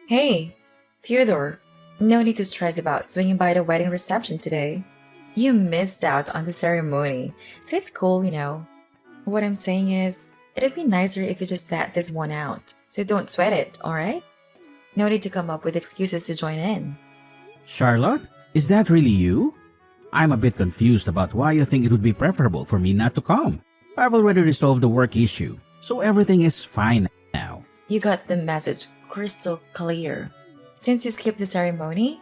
Hey, Theodore, no need to stress about swinging by the wedding reception today. You missed out on the ceremony, so it's cool. What I'm saying is, it'd be nicer if you just sat this one out, so don't sweat it, alright? No need to come up with excuses to join in. Charlotte, is that really you? I'm a bit confused about why you think it would be preferable for me not to come. I've already resolved the work issue, so everything is fine now. You got the message crystal clear. Since you skipped the ceremony,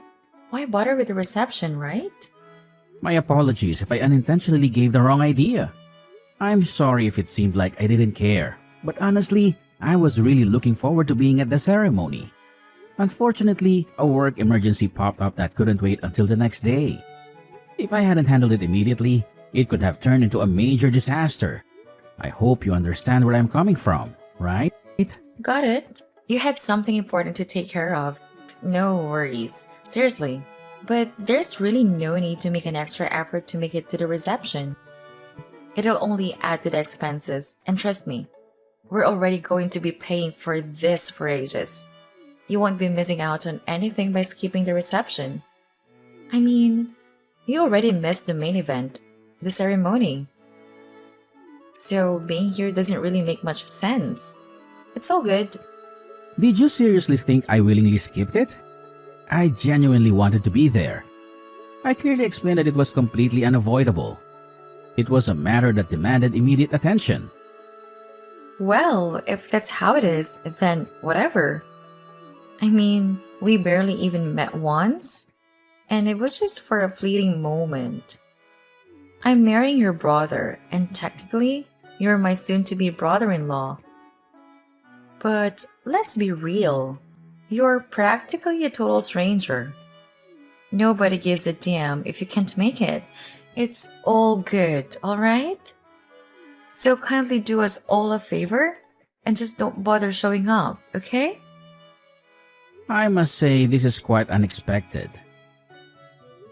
why bother with the reception, right? My apologies if I unintentionally gave the wrong idea. I'm sorry if it seemed like I didn't care, but honestly, I was really looking forward to being at the ceremony. Unfortunately, a work emergency popped up that couldn't wait until the next day. If I hadn't handled it immediately, it could have turned into a major disaster. I hope you understand where I'm coming from, right? Got it. You had something important to take care of. No worries. Seriously. But there's really no need to make an extra effort to make it to the reception. It'll only add to the expenses, and trust me, we're already going to be paying for this for ages. You won't be missing out on anything by skipping the reception. I mean, you already missed the main event, the ceremony. So being here doesn't really make much sense. It's all good. Did you seriously think I willingly skipped it? I genuinely wanted to be there. I clearly explained that it was completely unavoidable. It was a matter that demanded immediate attention. Well, if that's how it is, then whatever. I mean, we barely even met once, and it was just for a fleeting moment. I'm marrying your brother, and technically, you're my soon-to-be brother-in-law. But let's be real. You're practically a total stranger. Nobody gives a damn if you can't make it. It's all good, alright? So kindly do us all a favor and just don't bother showing up, okay? I must say this is quite unexpected.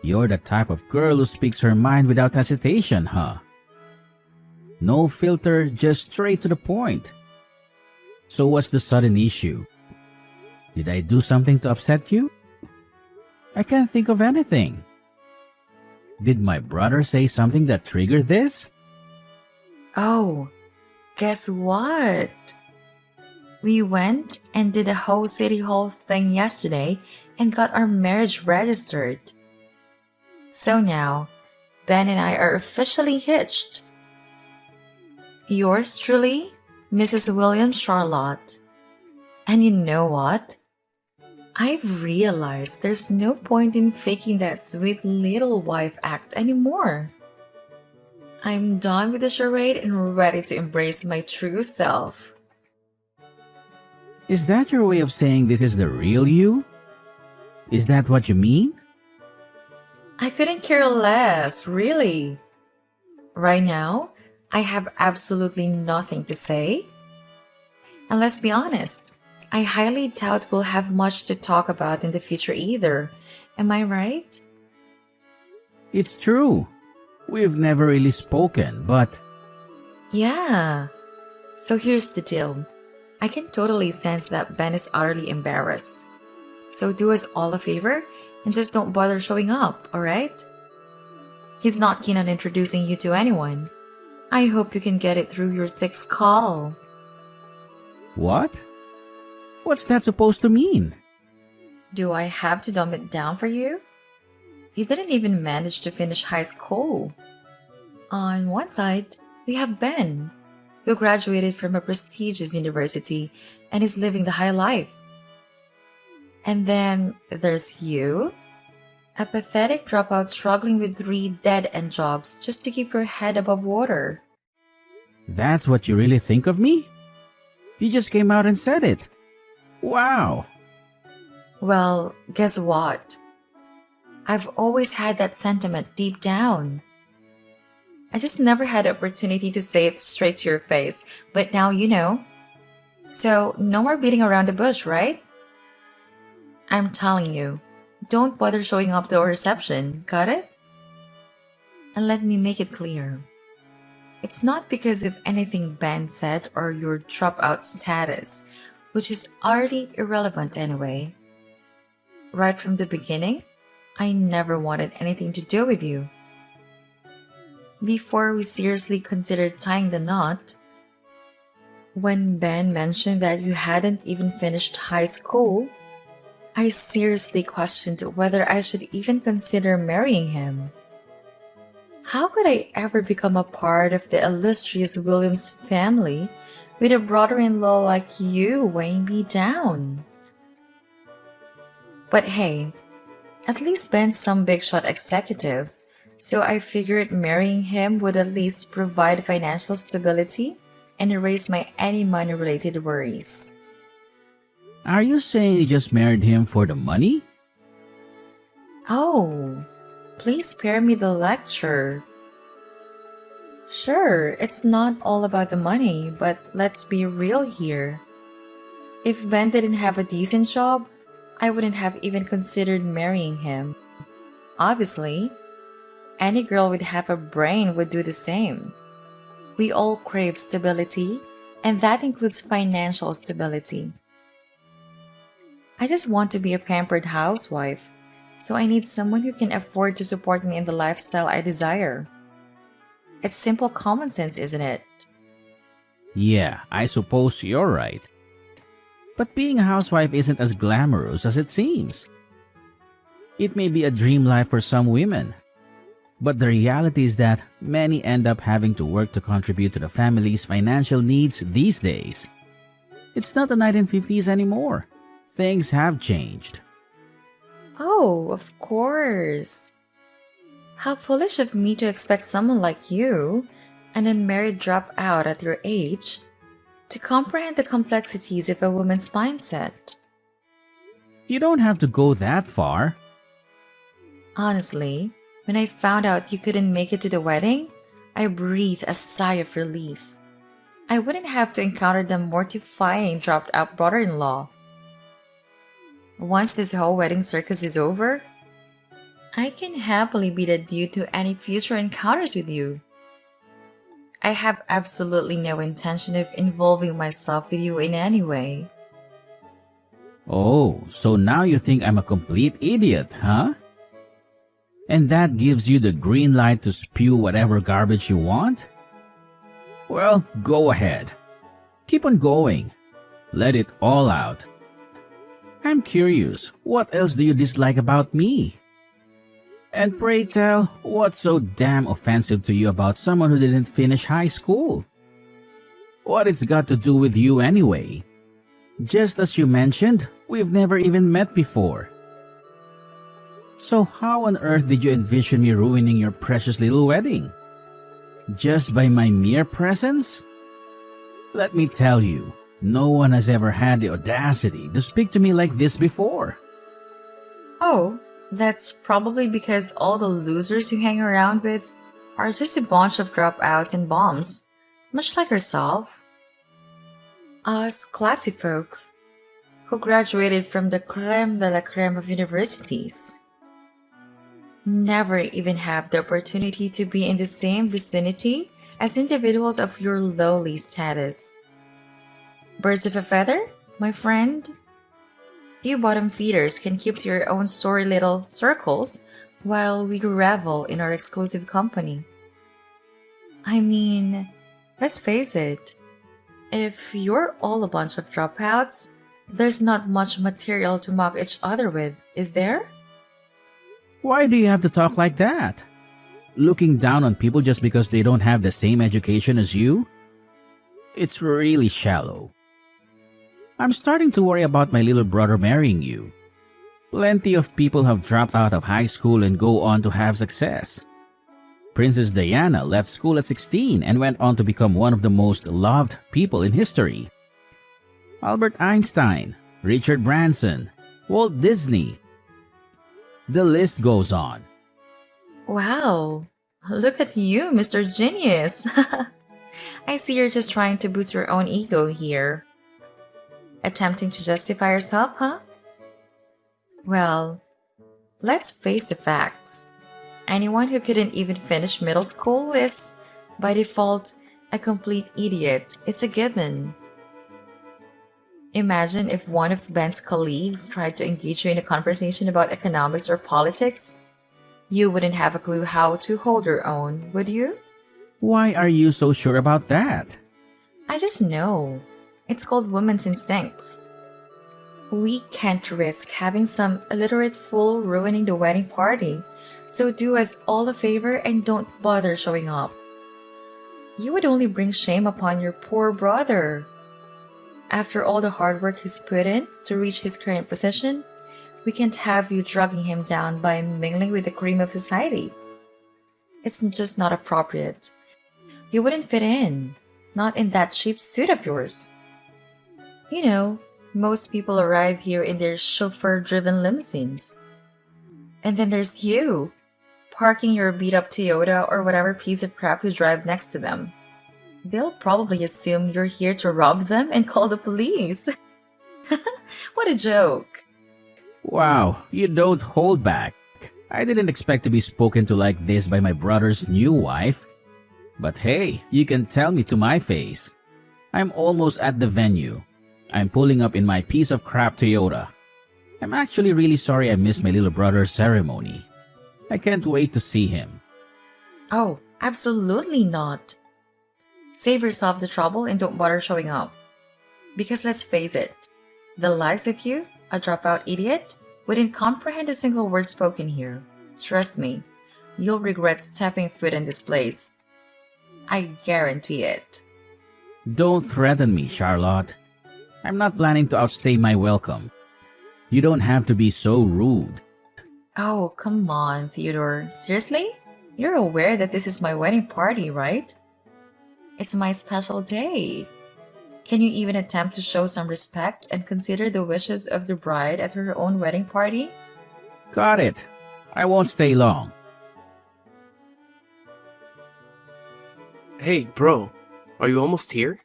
You're the type of girl who speaks her mind without hesitation, huh? No filter, just straight to the point. So what's the sudden issue? Did I do something to upset you? I can't think of anything. Did my brother say something that triggered this? Oh, guess what? We went and did a whole city hall thing yesterday and got our marriage registered. So now, Ben and I are officially hitched. Yours truly, Mrs. William Charlotte. And you know what? I've realized there's no point in faking that sweet little wife act anymore. I'm done with the charade and ready to embrace my true self. Is that your way of saying this is the real you? Is that what you mean? I couldn't care less, really. Right now, I have absolutely nothing to say. And let's be honest, I highly doubt we'll have much to talk about in the future either. Am I right? It's true. We've never really spoken, but Yeah. So here's the deal. I can totally sense that Ben is utterly embarrassed. So do us all a favor and just don't bother showing up, alright? He's not keen on introducing you to anyone. I hope you can get it through your thick skull. what? What's that supposed to mean? Do I have to dumb it down for you? You didn't even manage to finish high school. On one side, we have Ben, who graduated from a prestigious university and is living the high life. And then there's you, a pathetic dropout struggling with 3 dead-end jobs just to keep your head above water. That's what you really think of me? You just came out and said it. Wow. Well, guess what? I've always had that sentiment deep down. I just never had the opportunity to say it straight to your face, but now you know. So, no more beating around the bush, right? I'm telling you, don't bother showing up to our reception, got it? And let me make it clear. It's not because of anything Ben said or your dropout status, which is utterly irrelevant anyway. right from the beginning, I never wanted anything to do with you. Before we seriously considered tying the knot, when Ben mentioned that you hadn't even finished high school, I seriously questioned whether I should even consider marrying him. How could I ever become a part of the illustrious Williams family with a brother-in-law like you weighing me down? But hey, at least Ben's some big shot executive, so I figured marrying him would at least provide financial stability and erase my any money related worries. Are you saying you just married him for the money? Oh, please spare me the lecture. Sure, it's not all about the money, but let's be real here. If Ben didn't have a decent job, I wouldn't have even considered marrying him. Obviously, any girl with half a brain would do the same. We all crave stability, and that includes financial stability. I just want to be a pampered housewife, so I need someone who can afford to support me in the lifestyle I desire. It's simple common sense, isn't it? Yeah, I suppose you're right. But being a housewife isn't as glamorous as it seems. It may be a dream life for some women, but the reality is that many end up having to work to contribute to the family's financial needs these days. It's not the 1950s anymore. Things have changed. Oh, of course. How foolish of me to expect someone like you, an unmarried dropout at your age, to comprehend the complexities of a woman's mindset. You don't have to go that far. Honestly, when I found out you couldn't make it to the wedding, I breathed a sigh of relief. I wouldn't have to encounter the mortifying dropped out brother in law. Once this whole wedding circus is over, I can happily be the due to any future encounters with you. I have absolutely no intention of involving myself with you in any way. Oh, so now you think I'm a complete idiot, huh? And that gives you the green light to spew whatever garbage you want? Well, go ahead. Keep on going. Let it all out. I'm curious, what else do you dislike about me? And pray tell, what's so damn offensive to you about someone who didn't finish high school? What it's got to do with you anyway? Just as you mentioned, we've never even met before. So how on earth did you envision me ruining your precious little wedding? Just by my mere presence? Let me tell you, no one has ever had the audacity to speak to me like this before. Oh, that's probably because all the losers you hang around with are just a bunch of dropouts and bombs, much like yourself. Us classy folks who graduated from the creme de la creme of universities never even have the opportunity to be in the same vicinity as individuals of your lowly status. Birds of a feather, my friend? You bottom feeders can keep to your own sorry little circles while we revel in our exclusive company. I mean, let's face it, if you're all a bunch of dropouts, there's not much material to mock each other with, is there? Why do you have to talk like that? Looking down on people just because they don't have the same education as you? It's really shallow. I'm starting to worry about my little brother marrying you. Plenty of people have dropped out of high school and go on to have success. Princess Diana left school at 16 and went on to become one of the most loved people in history. Albert Einstein, Richard Branson, Walt Disney. The list goes on. Wow, look at you, Mr. Genius. I see you're just trying to boost your own ego here. Attempting to justify yourself, huh? Well, let's face the facts. Anyone who couldn't even finish middle school is, by default, a complete idiot. It's a given. Imagine if one of Ben's colleagues tried to engage you in a conversation about economics or politics. You wouldn't have a clue how to hold your own, would you? Why are you so sure about that? I just know. It's called women's instincts. We can't risk having some illiterate fool ruining the wedding party, so do us all a favor and don't bother showing up. You would only bring shame upon your poor brother. After all the hard work he's put in to reach his current position, we can't have you dragging him down by mingling with the cream of society. It's just not appropriate. You wouldn't fit in, not in that cheap suit of yours. You know, most people arrive here in their chauffeur-driven limousines. And then there's you, parking your beat-up Toyota or whatever piece of crap you drive next to them. They'll probably assume you're here to rob them and call the police. What a joke. Wow, you don't hold back. I didn't expect to be spoken to like this by my brother's new wife. But hey, you can tell me to my face. I'm almost at the venue. I'm pulling up in my piece of crap Toyota. I'm actually really sorry I missed my little brother's ceremony. I can't wait to see him. Oh, absolutely not. Save yourself the trouble and don't bother showing up. Because let's face it, the likes of you, a dropout idiot, wouldn't comprehend a single word spoken here. Trust me, you'll regret stepping foot in this place. I guarantee it. Don't threaten me, Charlotte. I'm not planning to outstay my welcome. You don't have to be so rude. Oh, come on, Theodore. Seriously? You're aware that this is my wedding party, right? It's my special day. Can you even attempt to show some respect and consider the wishes of the bride at her own wedding party? Got it. I won't stay long. Hey, bro. Are you almost here?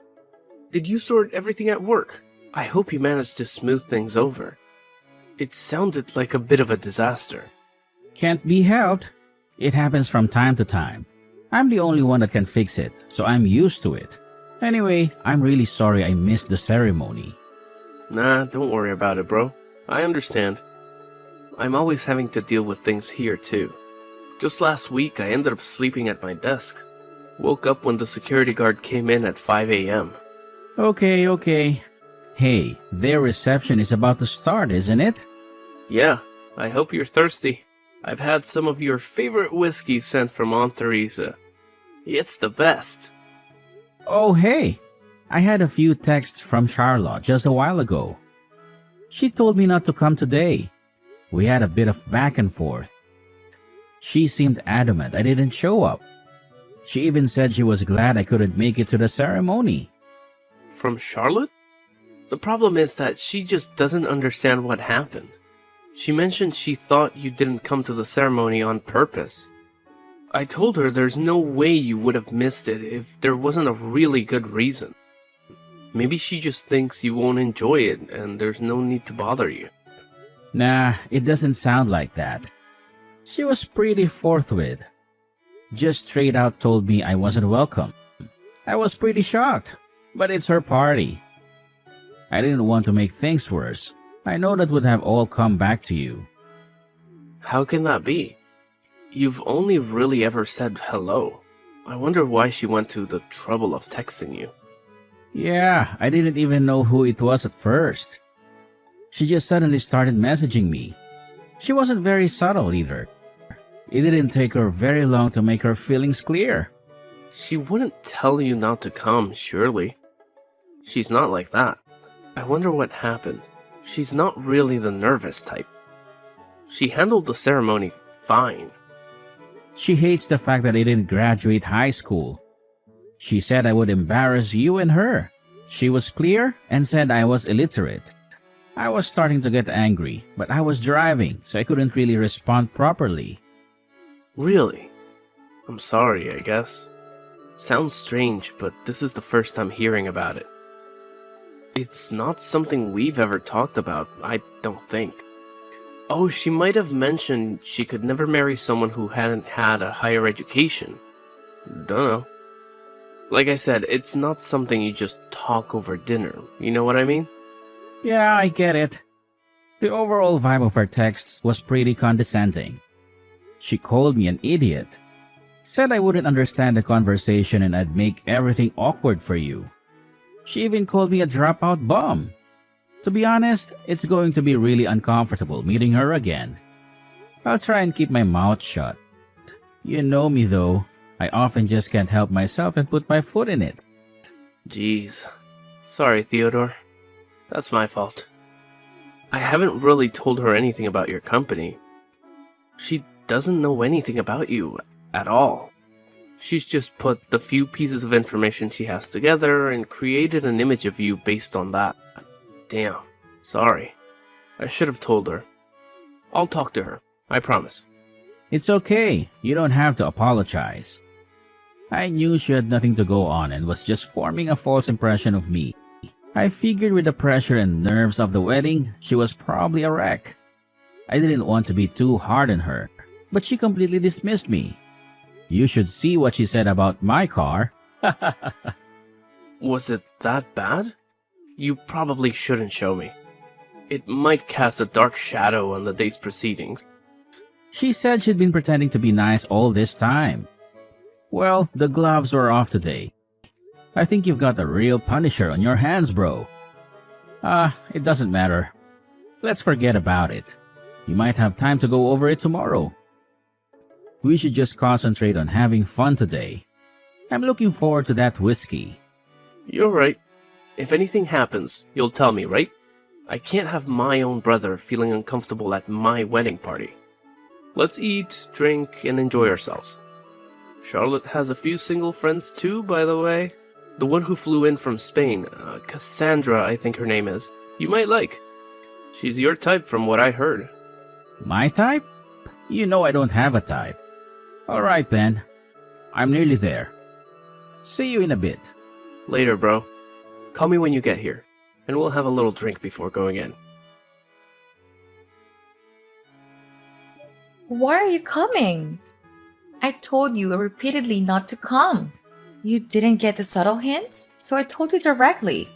Did you sort everything at work? I hope you managed to smooth things over. It sounded like a bit of a disaster. Can't be helped. It happens from time to time. I'm the only one that can fix it, so I'm used to it. Anyway, I'm really sorry I missed the ceremony. Nah, don't worry about it, bro. I understand. I'm always having to deal with things here, too. Just last week, I ended up sleeping at my desk. Woke up when the security guard came in at 5 a.m. Okay. Hey, their reception is about to start, isn't it? Yeah, I hope you're thirsty. I've had some of your favorite whiskey sent from Aunt Teresa. It's the best. Oh, hey. I had a few texts from Charlotte just a while ago. She told me not to come today. We had a bit of back and forth. She seemed adamant I didn't show up. She even said she was glad I couldn't make it to the ceremony. From Charlotte? The problem is that she just doesn't understand what happened. She mentioned she thought you didn't come to the ceremony on purpose. I told her there's no way you would have missed it if there wasn't a really good reason. Maybe she just thinks you won't enjoy it and there's no need to bother you. Nah, it doesn't sound like that. She was pretty forthwith. Just straight out told me I wasn't welcome. I was pretty shocked, but it's her party. I didn't want to make things worse. I know that would have all come back to you. How can that be? You've only really ever said hello. I wonder why she went to the trouble of texting you. Yeah, I didn't even know who it was at first. She just suddenly started messaging me. She wasn't very subtle either. It didn't take her very long to make her feelings clear. She wouldn't tell you not to come, surely. She's not like that. I wonder what happened. She's not really the nervous type. She handled the ceremony fine. She hates the fact that I didn't graduate high school. She said I would embarrass you and her. She was clear and said I was illiterate. I was starting to get angry, but I was driving, so I couldn't really respond properly. Really? I'm sorry, I guess. Sounds strange, but this is the first time hearing about it. It's not something we've ever talked about, I don't think. Oh, she might have mentioned she could never marry someone who hadn't had a higher education. Dunno. Like I said, it's not something you just talk over dinner, you know what I mean? Yeah, I get it. The overall vibe of her texts was pretty condescending. She called me an idiot, said I wouldn't understand the conversation and I'd make everything awkward for you. She even called me a dropout bum. To be honest, it's going to be really uncomfortable meeting her again. I'll try and keep my mouth shut. You know me though, I often just can't help myself and put my foot in it. Jeez. Sorry, Theodore. That's my fault. I haven't really told her anything about your company. She doesn't know anything about you at all. She's just put the few pieces of information she has together and created an image of you based on that. Damn. Sorry. I should have told her. I'll talk to her. I promise. It's okay, you don't have to apologize. I knew she had nothing to go on and was just forming a false impression of me. I figured with the pressure and nerves of the wedding, she was probably a wreck. I didn't want to be too hard on her, but she completely dismissed me. You should see what she said about my car. Was it that bad? You probably shouldn't show me. It might cast a dark shadow on the day's proceedings. She said she'd been pretending to be nice all this time. Well, the gloves were off today. I think you've got a real punisher on your hands, bro. It doesn't matter. Let's forget about it. You might have time to go over it tomorrow. We should just concentrate on having fun today. I'm looking forward to that whiskey. You're right. If anything happens, you'll tell me, right? I can't have my own brother feeling uncomfortable at my wedding party. Let's eat, drink, and enjoy ourselves. Charlotte has a few single friends too, by the way. The one who flew in from Spain, Cassandra, I think her name is. You might like. She's your type from what I heard. My type? You know I don't have a type. Alright, Ben. I'm nearly there. See you in a bit. Later, bro. Call me when you get here, and we'll have a little drink before going in. Why are you coming? I told you repeatedly not to come. You didn't get the subtle hints, so I told you directly.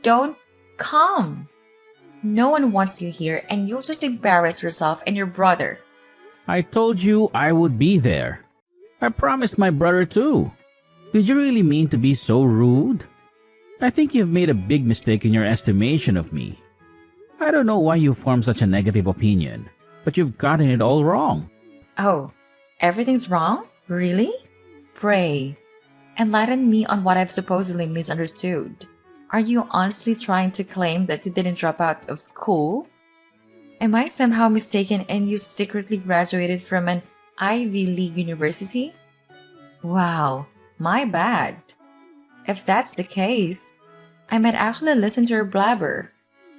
Don't come. No one wants you here, and you'll just embarrass yourself and your brother. I told you I would be there. I promised my brother too. Did you really mean to be so rude? I think you've made a big mistake in your estimation of me. I don't know why you formed such a negative opinion, but you've gotten it all wrong. Oh, everything's wrong? Really? Pray. Enlighten me on what I've supposedly misunderstood. Are you honestly trying to claim that you didn't drop out of school? Am I somehow mistaken and you secretly graduated from an Ivy League university? Wow, my bad. If that's the case, I might actually listen to your blabber.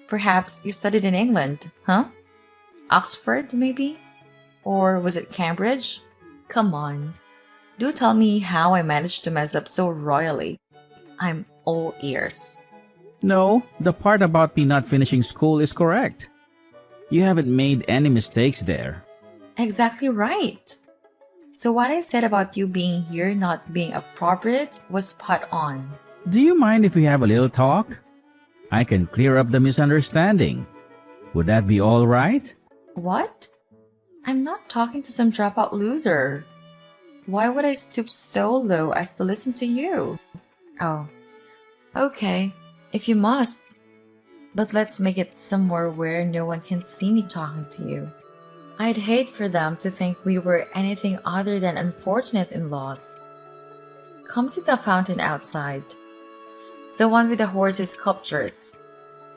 Perhaps you studied in England, huh? Oxford, maybe? Or was it Cambridge? Come on. Do tell me how I managed to mess up so royally. I'm all ears. No, the part about me not finishing school is correct. You haven't made any mistakes there. Exactly right. So what I said about you being here not being appropriate was spot on. Do you mind if we have a little talk? I can clear up the misunderstanding. Would that be all right? What? I'm not talking to some dropout loser. Why would I stoop so low as to listen to you? Oh, okay, if you must. But let's make it somewhere where no one can see me talking to you. I'd hate for them to think we were anything other than unfortunate in-laws. Come to the fountain outside. The one with the horses sculptures.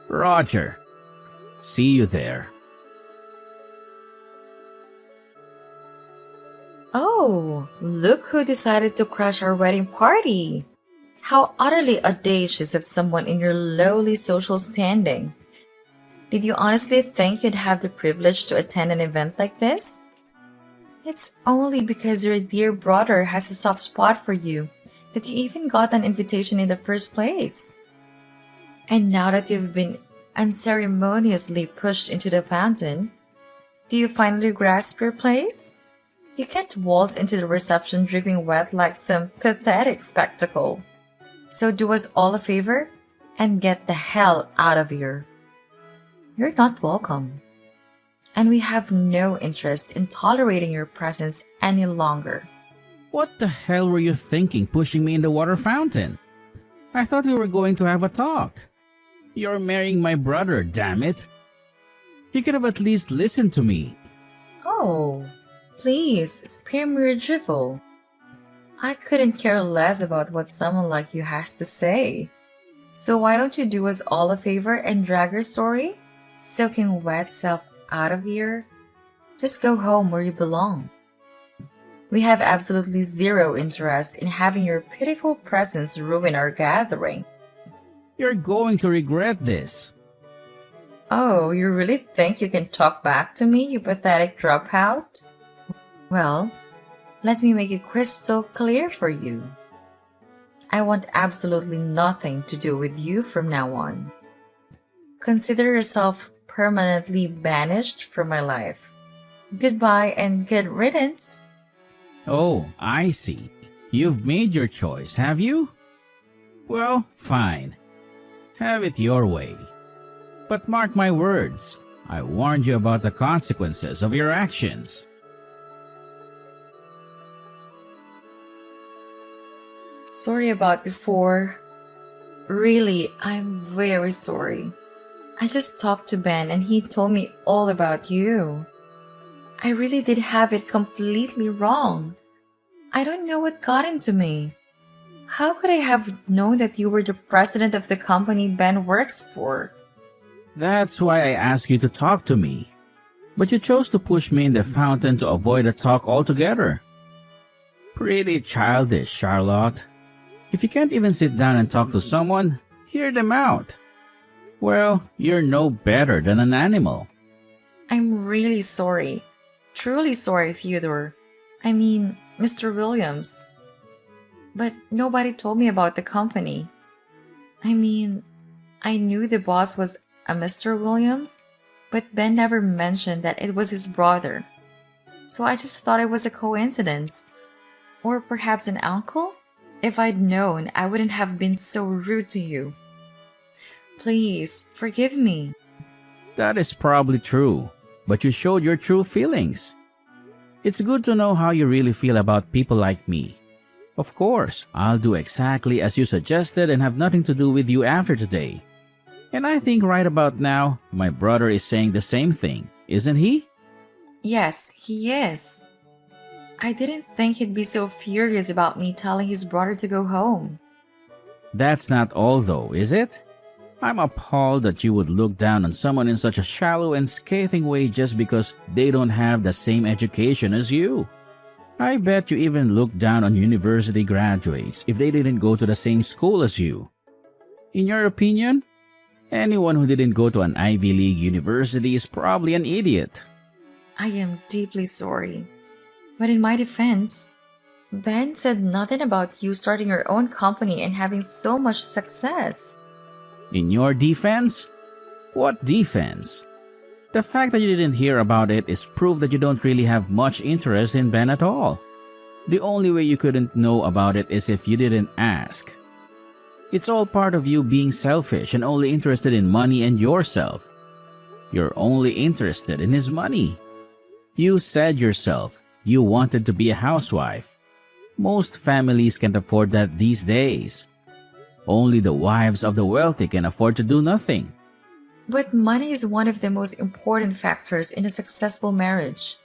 Roger. See you there. Oh, look who decided to crash our wedding party. How utterly audacious of someone in your lowly social standing. Did you honestly think you'd have the privilege to attend an event like this? It's only because your dear brother has a soft spot for you that you even got an invitation in the first place. And now that you've been unceremoniously pushed into the fountain, do you finally grasp your place? You can't waltz into the reception dripping wet like some pathetic spectacle. So do us all a favor and get the hell out of here. You're not welcome. And we have no interest in tolerating your presence any longer. What the hell were you thinking pushing me in the water fountain? I thought we were going to have a talk. You're marrying my brother, damn it. You could have at least listened to me. Oh, please spare me your drivel. I couldn't care less about what someone like you has to say. So why don't you do us all a favor and drag your story, soaking wet self out of here? Just go home where you belong. We have absolutely zero interest in having your pitiful presence ruin our gathering. You're going to regret this. Oh, you really think you can talk back to me, you pathetic dropout? Well, let me make it crystal clear for you. I want absolutely nothing to do with you from now on. Consider yourself permanently banished from my life. Goodbye and good riddance. Oh, I see. You've made your choice, have you? Well, fine. Have it your way. But mark my words, I warned you about the consequences of your actions. Sorry about before. Really, I'm very sorry. I just talked to Ben and he told me all about you. I really did have it completely wrong. I don't know what got into me. How could I have known that you were the president of the company Ben works for? That's why I asked you to talk to me. But you chose to push me in the fountain to avoid a talk altogether. Pretty childish, Charlotte. If you can't even sit down and talk to someone, hear them out. Well, you're no better than an animal. I'm really sorry. Truly sorry, Theodore. I mean, Mr. Williams. But nobody told me about the company. I mean, I knew the boss was a Mr. Williams, but Ben never mentioned that it was his brother. So I just thought it was a coincidence. Or perhaps an uncle? If I'd known, I wouldn't have been so rude to you. Please, forgive me. That is probably true, but you showed your true feelings. It's good to know how you really feel about people like me. Of course, I'll do exactly as you suggested and have nothing to do with you after today. And I think right about now, my brother is saying the same thing, isn't he? Yes, he is. I didn't think he'd be so furious about me telling his brother to go home. That's not all though, is it? I'm appalled that you would look down on someone in such a shallow and scathing way just because they don't have the same education as you. I bet you even look down on university graduates if they didn't go to the same school as you. In your opinion, anyone who didn't go to an Ivy League university is probably an idiot. I am deeply sorry. But in my defense, Ben said nothing about you starting your own company and having so much success. In your defense? What defense? The fact that you didn't hear about it is proof that you don't really have much interest in Ben at all. The only way you couldn't know about it is if you didn't ask. It's all part of you being selfish and only interested in money and yourself. You're only interested in his money. You said yourself you wanted to be a housewife. Most families can't afford that these days. Only the wives of the wealthy can afford to do nothing. But money is one of the most important factors in a successful marriage.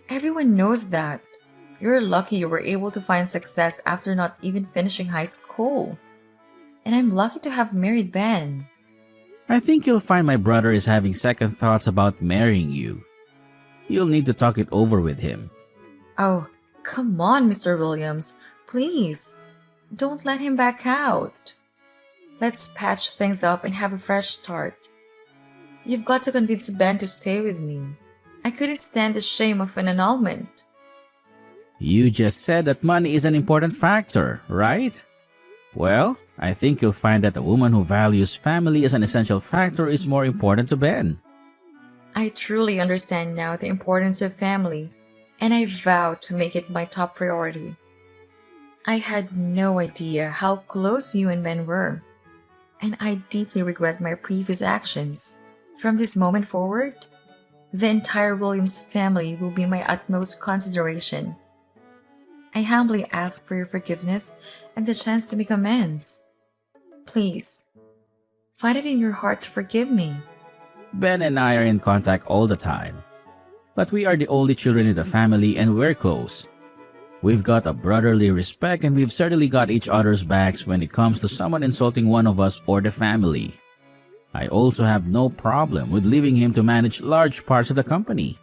Everyone knows that. You're lucky you were able to find success after not even finishing high school. And I'm lucky to have married Ben. I think you'll find my brother is having second thoughts about marrying you. You'll need to talk it over with him. Oh, come on, Mr. Williams. Please. Don't let him back out. Let's patch things up and have a fresh start. You've got to convince Ben to stay with me. I couldn't stand the shame of an annulment. You just said that money is an important factor, right? Well, I think you'll find that a woman who values family as an essential factor is more important to Ben. I truly understand now the importance of family, and I vow to make it my top priority. I had no idea how close you and Ben were, and I deeply regret my previous actions. From this moment forward, the entire Williams family will be my utmost consideration. I humbly ask for your forgiveness and the chance to make amends. Please, find it in your heart to forgive me. Ben and I are in contact all the time. But we are the only children in the family and we're close. We've got a brotherly respect and we've certainly got each other's backs when it comes to someone insulting one of us or the family. I also have no problem with leaving him to manage large parts of the company.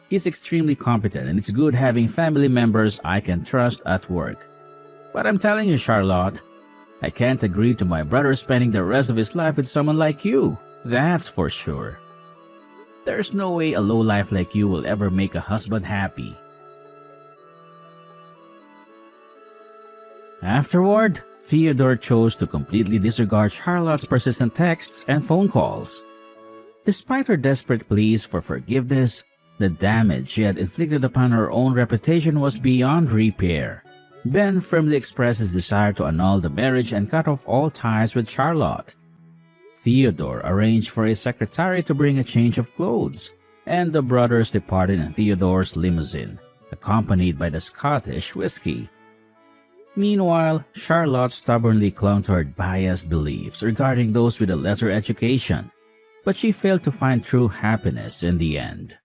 He's extremely competent and it's good having family members I can trust at work. But I'm telling you, Charlotte, I can't agree to my brother spending the rest of his life with someone like you. That's for sure. There's no way a lowlife like you will ever make a husband happy. Afterward, Theodore chose to completely disregard Charlotte's persistent texts and phone calls. Despite her desperate pleas for forgiveness, the damage she had inflicted upon her own reputation was beyond repair. Ben firmly expressed his desire to annul the marriage and cut off all ties with Charlotte. Theodore arranged for his secretary to bring a change of clothes, and the brothers departed in Theodore's limousine, accompanied by the Scottish whiskey. Meanwhile, Charlotte stubbornly clung to her biased beliefs regarding those with a lesser education, but she failed to find true happiness in the end.